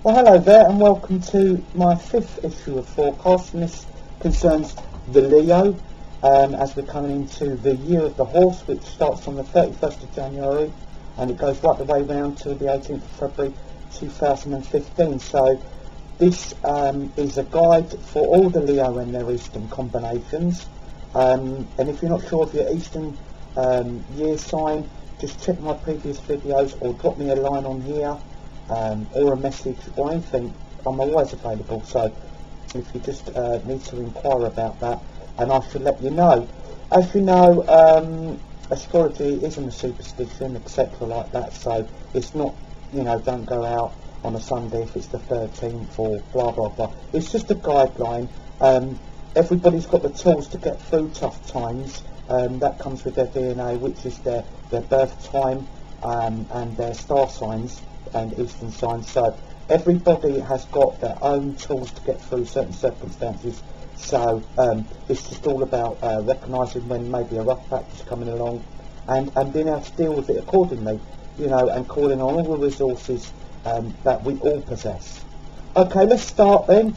Well, hello there, and welcome to my fifth issue of Forecast, and this concerns the Leo, as we're coming into the year of the horse, which starts on the 31st of January, and it goes right the way round to the 18th of February 2015. So this is a guide for all the Leo and their Eastern combinations, and if you're not sure of your Eastern year sign, just check my previous videos or drop me a line on here, or a message or anything. I'm always available, so if you just need to inquire about that, and I should let you know. As you know, astrology isn't a superstition, etc. like that, so it's not, don't go out on a Sunday if it's the 13th or blah blah blah. It's just a guideline. Everybody's got the tools to get through tough times. That comes with their DNA, which is their birth time and their star signs and Eastern signs. So everybody has got their own tools to get through certain circumstances. So it's just all about recognising when maybe a rough patch is coming along and being able to deal with it accordingly, and calling on all the resources that we all possess. Okay, let's start then.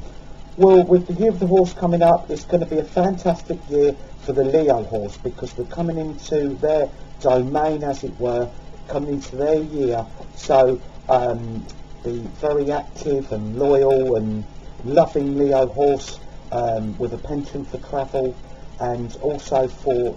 Well, with the year of the horse coming up, it's going to be a fantastic year for the Leo horse, because we're coming into their domain, as it were, coming into their year. So the very active and loyal and loving Leo horse, with a penchant for travel, and also for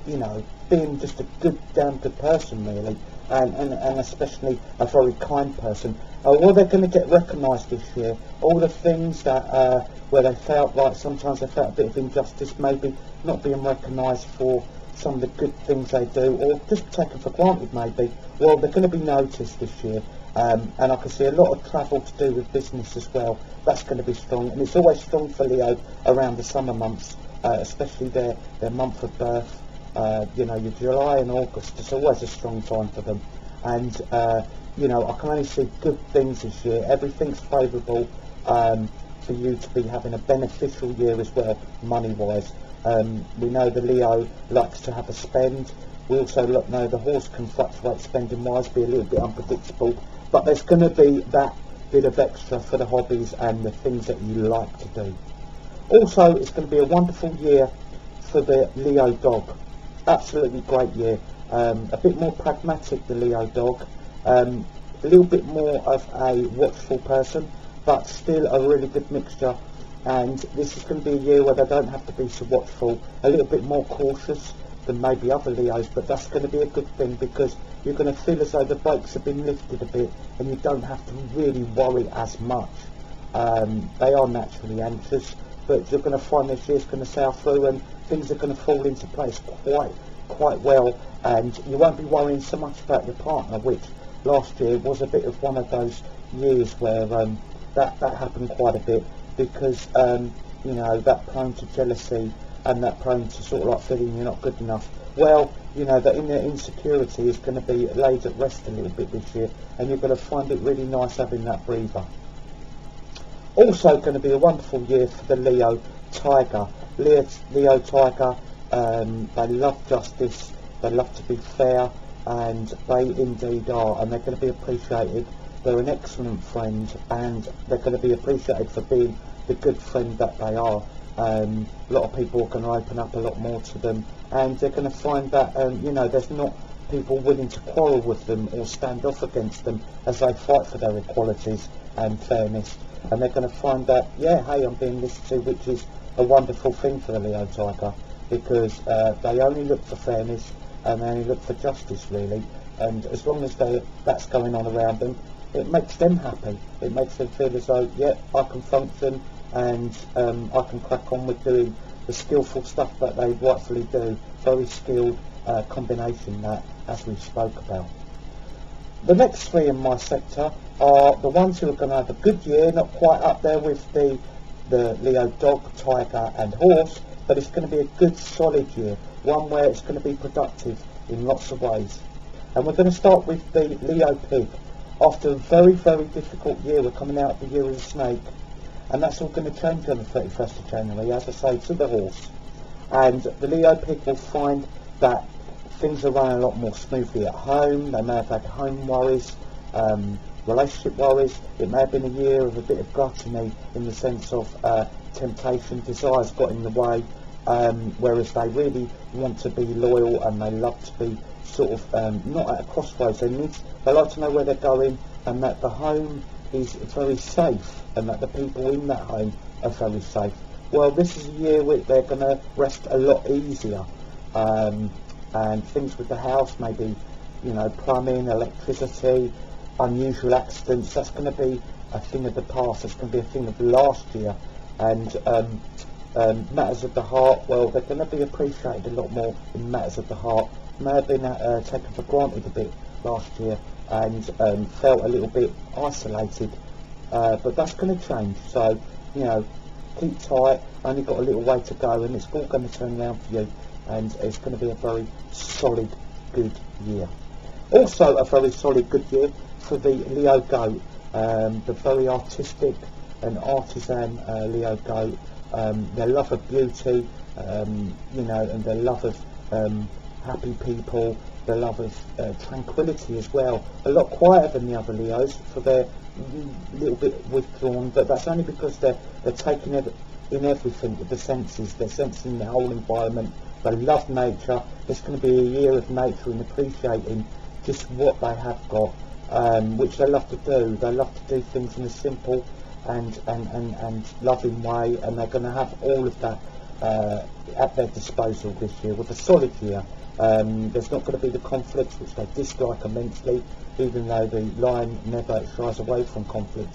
being just a damn good person, really, and especially a very kind person. Well, they're going to get recognised this year. All the things that where they felt like sometimes they felt a bit of injustice, maybe not being recognised for some of the good things they do, or just taken for granted maybe, well, they're going to be noticed this year. And I can see a lot of travel to do with business as well. That's going to be strong, and it's always strong for Leo around the summer months, especially their month of birth. Your July and August, it's always a strong time for them. And I can only see good things this year. Everything's favourable for you to be having a beneficial year as well, money-wise. We know the Leo likes to have a spend. We also know the horse can fluctuate spending-wise, be a little bit unpredictable. But there's going to be that bit of extra for the hobbies and the things that you like to do. Also, it's going to be a wonderful year for the Leo dog. Absolutely great year. A bit more pragmatic, the Leo dog. A little bit more of a watchful person, but still a really good mixture. And this is going to be a year where they don't have to be so watchful. A little bit more cautious than maybe other Leos, but that's going to be a good thing, because you're going to feel as though the brakes have been lifted a bit and you don't have to really worry as much. They are naturally anxious, but you're going to find this year's going to sail through and things are going to fall into place quite well, and you won't be worrying so much about your partner, which last year was a bit of one of those years where that happened quite a bit, because that prone to jealousy and that prone to sort of like feeling you're not good enough. Well, that inner insecurity is going to be laid at rest a little bit this year, and you're going to find it really nice having that breather. Also going to be a wonderful year for the Leo Tiger. Leo Tiger, they love justice, they love to be fair, and they indeed are, and they're going to be appreciated. They're an excellent friend, and they're going to be appreciated for being the good friend that they are. A lot of people are going to open up a lot more to them, and they're going to find that there's not people willing to quarrel with them or stand off against them as they fight for their equalities and fairness. And they're going to find that, hey, I'm being listened to, which is a wonderful thing for the Leo Tiger, because they only look for fairness and they only look for justice, really. And as long as that's going on around them, it makes them happy. It makes them feel as though, I can function, and I can crack on with doing the skillful stuff that they rightfully do. Very skilled combination, that, as we spoke about. The next three in my sector are the ones who are going to have a good year, not quite up there with the Leo dog, tiger and horse, but it's going to be a good solid year, one where it's going to be productive in lots of ways. And we're going to start with the Leo pig. After a very, very difficult year, we're coming out of the year of the snake, and that's all going to change on the 31st of January, as I say, to the horse. And the Leo pig will find that things are running a lot more smoothly at home. They may have had home worries, relationship worries. It may have been a year of a bit of gluttony in the sense of temptation, desires got in the way, whereas they really want to be loyal and they love to be sort of not at a crossroads. They like to know where they're going, and that the home is very safe and that the people in that home are very safe. Well, this is a year where they're going to rest a lot easier, and things with the house, maybe, you know, plumbing, electricity, unusual accidents, that's going to be a thing of the past. It's going to be a thing of last year. And matters of the heart, well, they're going to be appreciated a lot more in matters of the heart. May have been taken for granted a bit last year and felt a little bit isolated, but that's going to change. So, you know, keep tight, only got a little way to go, and it's all going to turn around for you, and it's going to be a very solid, good year. Also a very solid, good year for the Leo goat, the very artistic and artisan Leo goat. Their love of beauty, you know, and their love of happy people, their love of tranquility as well. A lot quieter than the other Leos, for they're a little bit withdrawn, but that's only because they're taking in everything with the senses. They're sensing the whole environment. They love nature. It's going to be a year of nature and appreciating just what they have got, which they love to do. They love to do things in a simple and loving way, and they're going to have all of that at their disposal this year, with a solid year. There's not going to be the conflicts which they dislike immensely, even though the lion never shies away from conflict.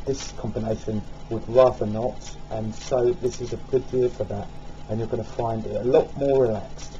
This combination would rather not, and so this is a good year for that, and you're going to find it a lot more relaxed.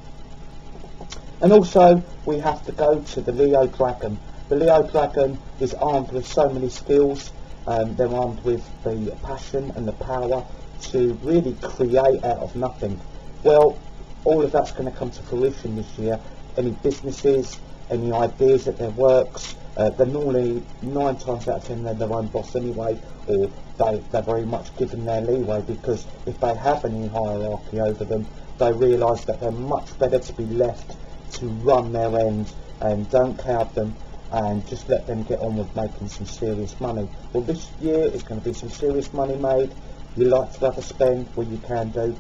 And also we have to go to the Leo Dragon. The Leo Dragon is armed with so many skills. They're armed with the passion and the power to really create out of nothing. Well, all of that's going to come to fruition this year. Any businesses, any ideas at their works, they're normally 9 times out of 10 they're their own boss anyway, or they're very much given their leeway, because if they have any hierarchy over them, they realise that they're much better to be left to run their end, and don't crowd them and just let them get on with making some serious money. Well, this year is going to be some serious money made. You like to have a spend, well, you can do.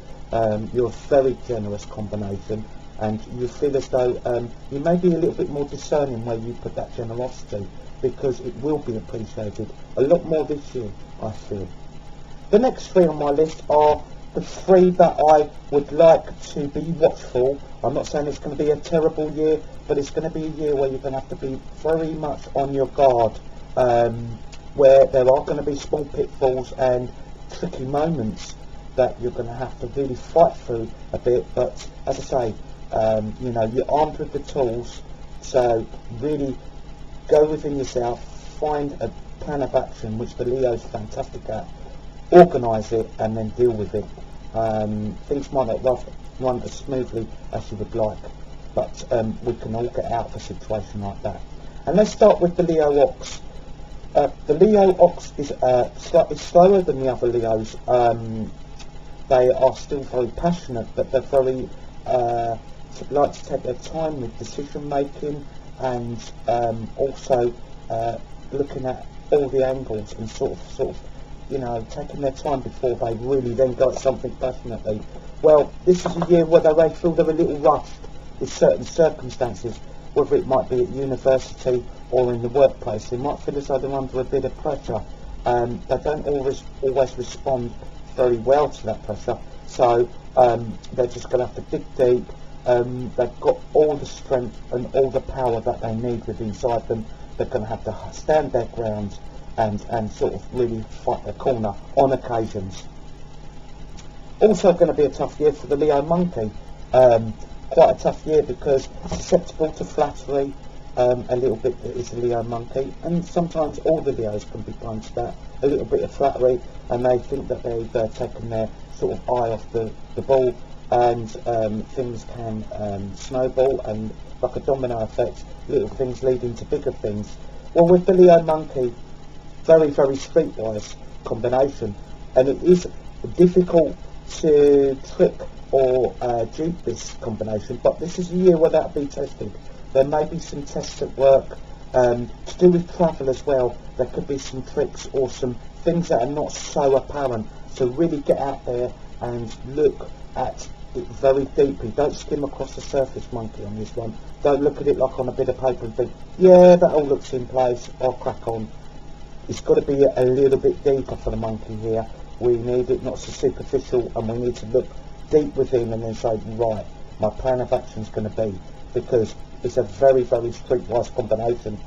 You're a very generous combination, and you feel as though you may be a little bit more discerning where you put that generosity, because it will be appreciated a lot more this year, I feel. The next 3 on my list are the 3 that I would like to be watchful. I'm not saying it's going to be a terrible year, but it's going to be a year where you're going to have to be very much on your guard, where there are going to be small pitfalls and tricky moments that you're going to have to really fight through a bit. But as I say, you know, you're armed with the tools, so really go within yourself, find a plan of action, which the Leo's fantastic at, organise it and then deal with it. Things might not run as smoothly as you would like, but we can all get out of a situation like that. And let's start with the Leo Ox. The Leo Ox is slightly slower than the other Leos. They are still very passionate, but they're very like to take their time with decision making, and also looking at all the angles and sort of you know, taking their time before they really then go at something passionately. Well, this is a year where they feel they're a little rushed with certain circumstances, whether it might be at university or in the workplace. They might feel as though they're under a bit of pressure. They don't always respond very well to that pressure, so they're just going to have to dig deep. They've got all the strength and all the power that they need within inside them. They're going to have to stand their ground and sort of really fight their corner on occasions. Also going to be a tough year for the Leo Monkey. Quite a tough year because susceptible to flattery, a little bit is the Leo Monkey, and sometimes all the Leos can be prone to that, a little bit of flattery, and they think that they've taken their sort of eye off the ball, and things can snowball, and like a domino effect, little things leading to bigger things. Well, with the Leo Monkey, very, very streetwise combination, and it is difficult to trick or dupe this combination, but this is a year where that'll be tested. There may be some tests at work, To do with travel as well, there could be some tricks or some things that are not so apparent. So really get out there and look at it very deeply. Don't skim across the surface, monkey, on this one. Don't look at it like on a bit of paper and think, yeah, that all looks in place, I'll crack on. It's got to be a little bit deeper for the monkey here. We need it not so superficial, and we need to look deep within and then say, right, my plan of action is going to be, because it's a very, very streetwise combination,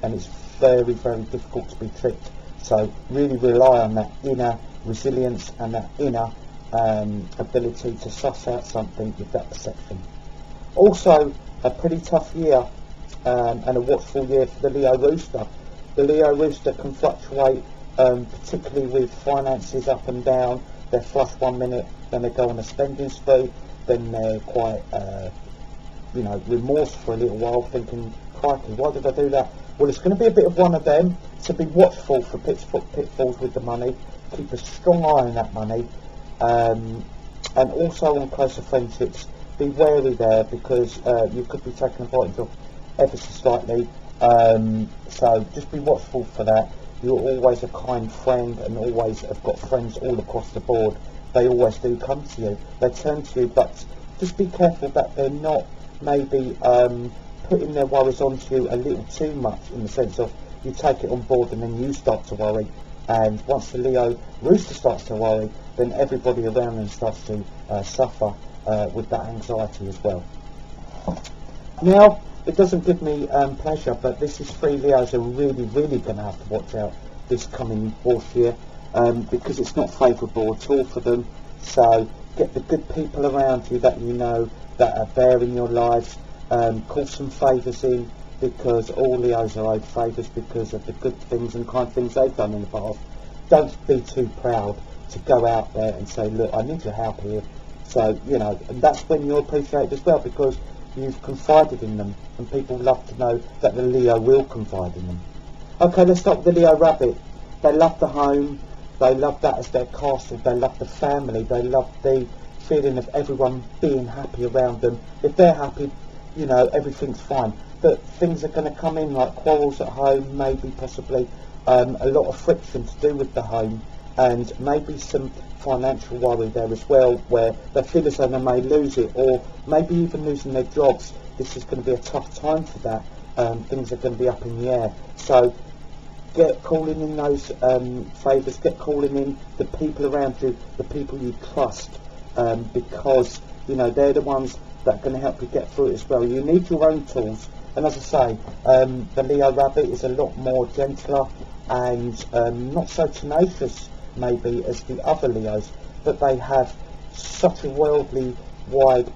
and it's very, very difficult to be tricked. So really rely on that inner resilience and that inner ability to suss out something with that perception. Also, a pretty tough year and a watchful year for the Leo Rooster. The Leo Rooster can fluctuate, particularly with finances up and down. They're flush one minute, then they go on a spending spree, then they're quite, remorse for a little while, thinking, crikey, why did I do that? Well, it's going to be a bit of one of them, so be watchful for pitfalls with the money, keep a strong eye on that money, and also on closer friendships, be wary there, because you could be taken advantage of ever so slightly, so just be watchful for that. You're always a kind friend, and always have got friends all across the board. They always do come to you, they turn to you, but just be careful that they're not maybe putting their worries onto you a little too much, in the sense of you take it on board and then you start to worry, and once the Leo Rooster starts to worry, then everybody around them starts to suffer with that anxiety as well. Now, it doesn't give me pleasure, but this is 3 Leos are really, really going to have to watch out this coming horse year, because it's not favourable at all for them. So get the good people around you that you know that are there in your lives. Call some favours in, because all Leos are owed favours because of the good things and kind things they've done in the past. Don't be too proud to go out there and say, look, I need your help here. So, and that's when you're appreciated as well, because you've confided in them, and people love to know that the Leo will confide in them. Okay, let's start with the Leo Rabbit. They love the home, they love that as their castle, they love the family, they love the feeling of everyone being happy around them. If they're happy, everything's fine. But things are going to come in, like quarrels at home, maybe possibly a lot of friction to do with the home, and maybe some financial worry there as well, where they feel as though they may lose it, or maybe even losing their jobs. This is going to be a tough time for that. Things are going to be up in the air. So get calling in those favours, get calling in the people around you, the people you trust, because they're the ones that are going to help you get through it as well. You need your own tools, and as I say, the Leo Rabbit is a lot more gentler and not so tenacious maybe as the other Leos, but they have such a worldly wide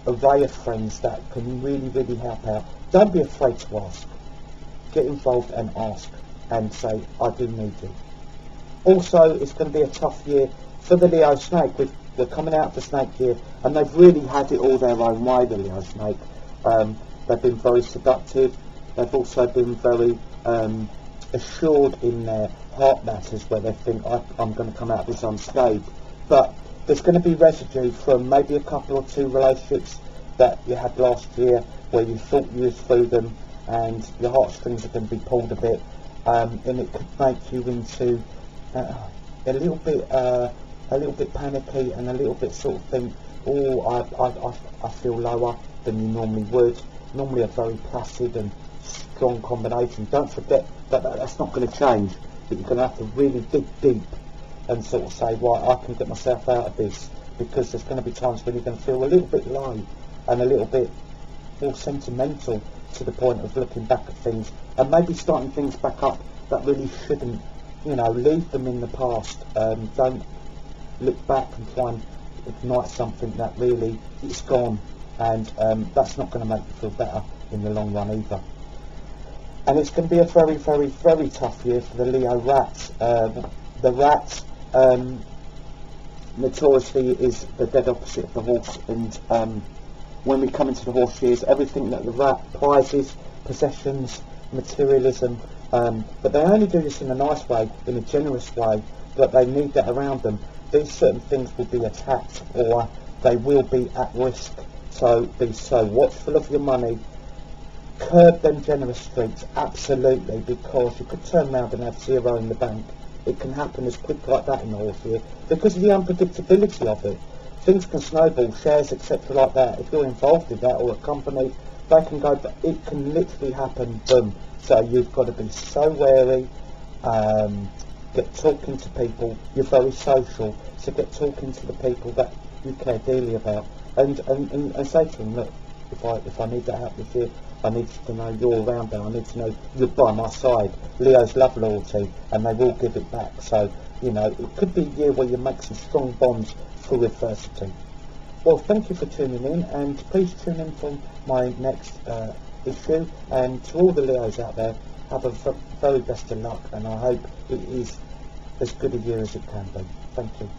array of friends that can really, really help out. Don't be afraid to ask. Get involved and ask and say, I do need you. Also, it's going to be a tough year for the Leo Snake. We're coming out of the snake year, and they've really had it all their own way, the Leo Snake. They've been very seductive. They've also been very assured in their heart matters, where they think, I'm going to come out of this unscathed. But there's going to be residue from maybe a couple or 2 relationships that you had last year, where you thought you was through them, and your heartstrings are going to be pulled a bit, and it could make you into a little bit panicky, and a little bit sort of think, oh, I feel lower than you normally would. Normally a very placid and strong combination. Don't forget that that's not going to change, but you're going to have to really dig deep and sort of say, right, I can get myself out of this, because there's going to be times when you're going to feel a little bit low and a little bit more sentimental, to the point of looking back at things and maybe starting things back up that really shouldn't. Leave them in the past. Don't look back and try and ignite something that really is gone, and that's not going to make you feel better in the long run either. And it's going to be a very, very, very tough year for the Leo Rats. The Rat notoriously is the dead opposite of the horse, and when we come into the horse years, everything that the Rat prizes, possessions, materialism, but they only do this in a nice way, in a generous way, but they need that around them. These certain things will be attacked, or they will be at risk, so be so watchful of your money. curb them generous streaks, absolutely, because you could turn around and have zero in the bank. It can happen as quick like that in the horse year because of the unpredictability of it. Things can snowball, shares, etc. like that. If you're involved in that or a company, they can go, but it can literally happen, boom. So you've got to be so wary. Get talking to people. You're very social, so get talking to the people that you care dearly about, and say to them, look, if I need that help this year, I need to know you're around there. I need to know you're by my side. Leos love loyalty, and they will give it back. So, you know, it could be a year where you make some strong bonds through adversity. Well, thank you for tuning in, and please tune in for my next issue. And to all the Leos out there, have a very best of luck, and I hope it is as good a year as it can be. Thank you.